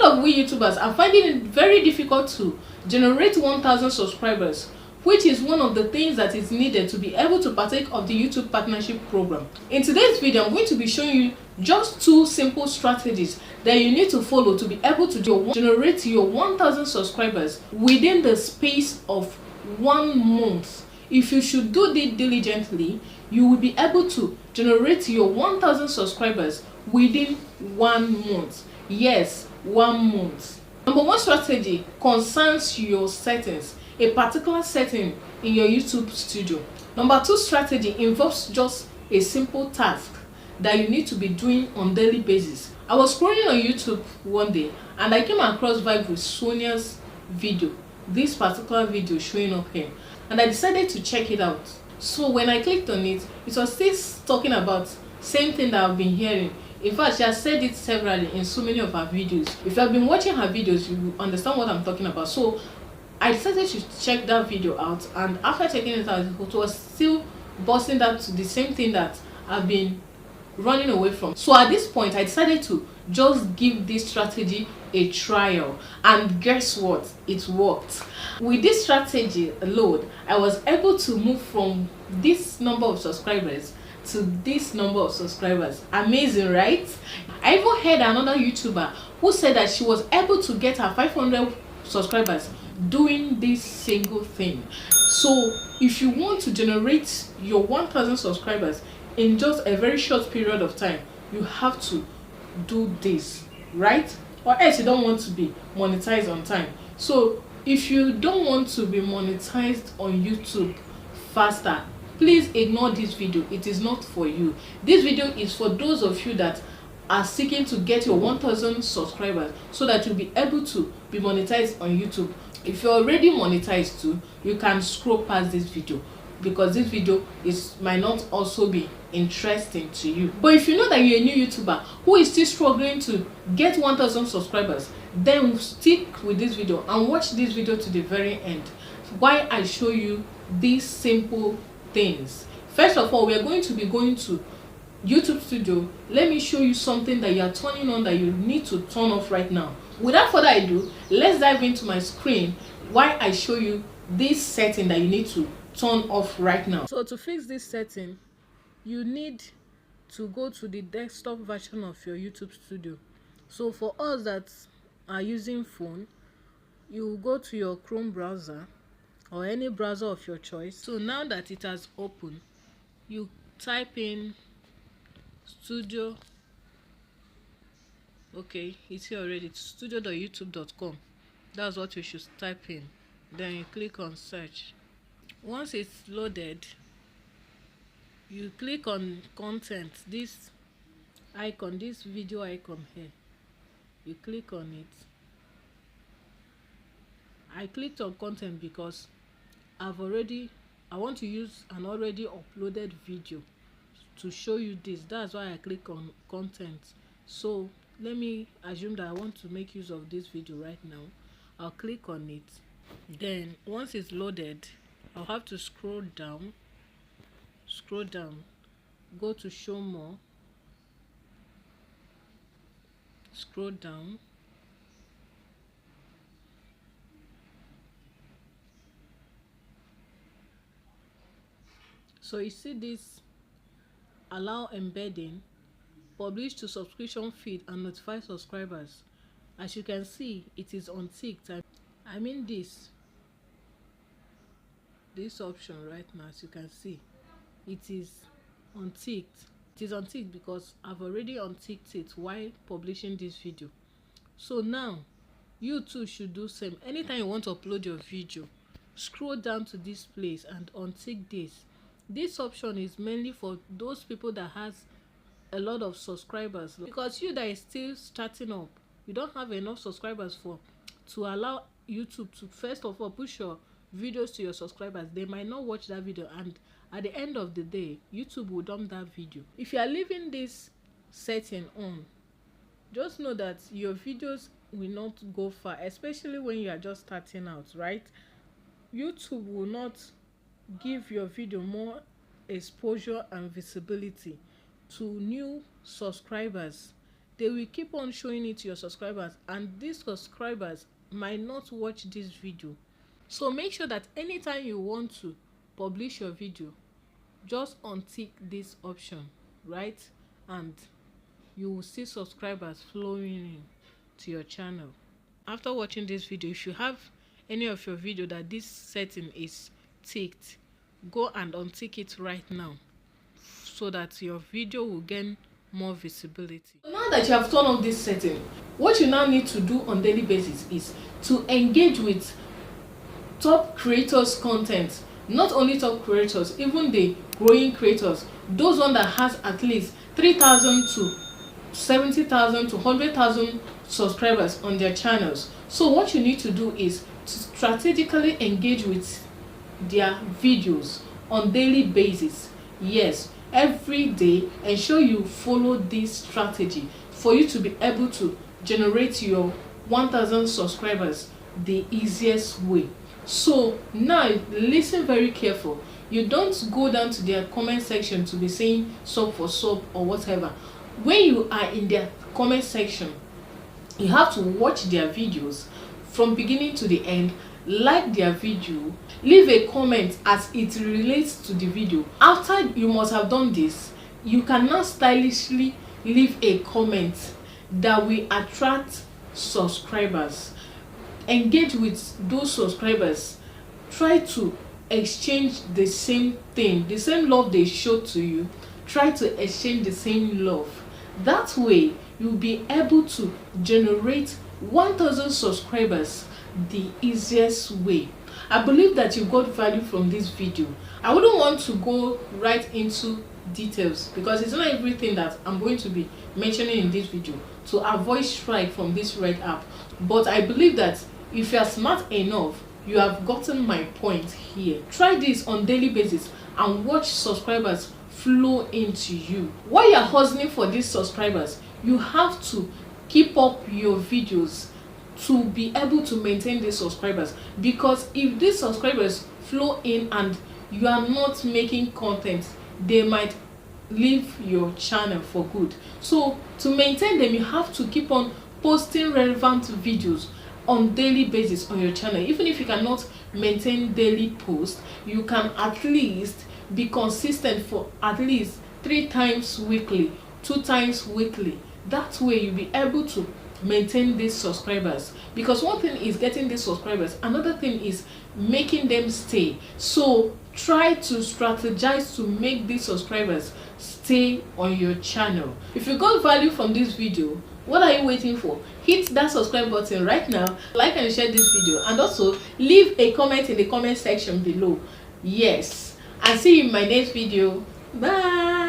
of we YouTubers are finding it very difficult to generate 1,000 subscribers, which is one of the things that is needed to be able to partake of the YouTube partnership program. In today's video, I'm going to be showing you just 2 simple strategies that you need to follow to be able to generate your 1,000 subscribers within the space of 1 month. If you should do this diligently, you will be able to generate your 1,000 subscribers within 1 month. Yes, 1 month. Number 1 strategy concerns your settings, a particular setting in your YouTube studio. Number 2 strategy involves just a simple task that you need to be doing on daily basis. I was scrolling on YouTube one day and I came across Vibe with Sonia's video, this particular video showing up here, and I decided to check it out. So when I clicked on it, it was still talking about same thing that I've been hearing. In fact, she has said it severally in so many of her videos. If you have been watching her videos, you will understand what I'm talking about. So I decided to check that video out, and after checking it out, it was still busting that to the same thing that I've been running away from. So at this point, I decided to just give this strategy a trial, and guess what? It worked. With this strategy alone, I was able to move from this number of subscribers to this number of subscribers. Amazing, right? I even heard another YouTuber who said that she was able to get her 500 subscribers doing this single thing. So if you want to generate your 1,000 subscribers in just a very short period of time, you have to do this, right? Or else you don't want to be monetized on time. So if you don't want to be monetized on YouTube faster, please ignore this video. It is not for you. This video is for those of you that are seeking to get your 1,000 subscribers so that you'll be able to be monetized on YouTube. If you're already monetized too, you can scroll past this video, because this video might not also be interesting to you. But if you know that you're a new YouTuber who is still struggling to get 1,000 subscribers, then stick with this video and watch this video to the very end while I show you these simple things. First of all, we are going to be going to YouTube Studio. Let me show you something that you are turning on that you need to turn off right now. Without further ado, let's dive into my screen while I show you this setting that you need to turn off right now. So to fix this setting, you need to go to the desktop version of your YouTube Studio. So for us that are using phone, you go to your Chrome browser or any browser of your choice. So now that it has opened, you type in studio. Okay, it's here already. studio.youtube.com. That's what you should type in. Then you click on search. Once it's loaded, you click on content, this icon, this video icon here. You click on it. I clicked on content because I want to use an already uploaded video to show you this. That's why I click on content. So let me assume that I want to make use of this video right now. I'll click on it. Then once it's loaded, I'll have to scroll down, go to show more, scroll down, so you see this allow embedding, publish to subscription feed and notify subscribers. As you can see, it is unticked. I mean this option right now, as you can see, it is unticked. It is unticked because I've already unticked it while publishing this video. So now you too should do same. Anytime you want to upload your video, scroll down to this place and untick this. This option is mainly for those people that has a lot of subscribers, because you that is still starting up, you don't have enough subscribers to allow YouTube to first of all push your videos to your subscribers. They might not watch that video, and at the end of the day, YouTube will dump that video. If you are leaving this setting on, just know that your videos will not go far, especially when you are just starting out, right? YouTube will not give your video more exposure and visibility to new subscribers they will keep on showing it to your subscribers, and these subscribers might not watch this video. So make sure that anytime you want to publish your video, just untick this option, right? And you will see subscribers flowing in to your channel. After watching this video, if you have any of your video that this setting is ticked, go and untick it right now so that your video will gain more visibility. Now that you have turned on this setting, what you now need to do on daily basis is to engage with top creators content. Not only top creators, even the growing creators, those one that has at least 3,000 to 70,000 to 100,000 subscribers on their channels. So what you need to do is to strategically engage with their videos on daily basis. Yes, every day. Ensure you follow this strategy for you to be able to generate your 1,000 subscribers the easiest way. So now listen very careful. You don't go down to their comment section to be saying sub for sub or whatever. When you are in their comment section, you have to watch their videos from beginning to the end, like their video, leave a comment as it relates to the video. After you must have done this, you can now stylishly leave a comment that will attract subscribers. Engage with those subscribers. Try to exchange the same thing, the same love they show to you. Try to exchange the same love. That way you'll be able to generate 1,000 subscribers the easiest way. I believe that you got value from this video. I wouldn't want to go right into details because it's not everything that I'm going to be mentioning in this video to avoid strike from this red app. But I believe that if you are smart enough, you have gotten my point here. Try this on daily basis and watch subscribers flow into you. While you're hustling for these subscribers, you have to keep up your videos to be able to maintain these subscribers, because if these subscribers flow in and you are not making content, they might leave your channel for good. So to maintain them, you have to keep on posting relevant videos on daily basis on your channel. Even if you cannot maintain daily posts, you can at least be consistent for at least 3 times weekly, 2 times weekly. That way you'll be able to maintain these subscribers, because one thing is getting these subscribers, another thing is making them stay. So try to strategize to make these subscribers stay on your channel. If you got value from this video, what are you waiting for? Hit that subscribe button right now, like and share this video, and also leave a comment in the comment section below. Yes, I'll see you in my next video. Bye.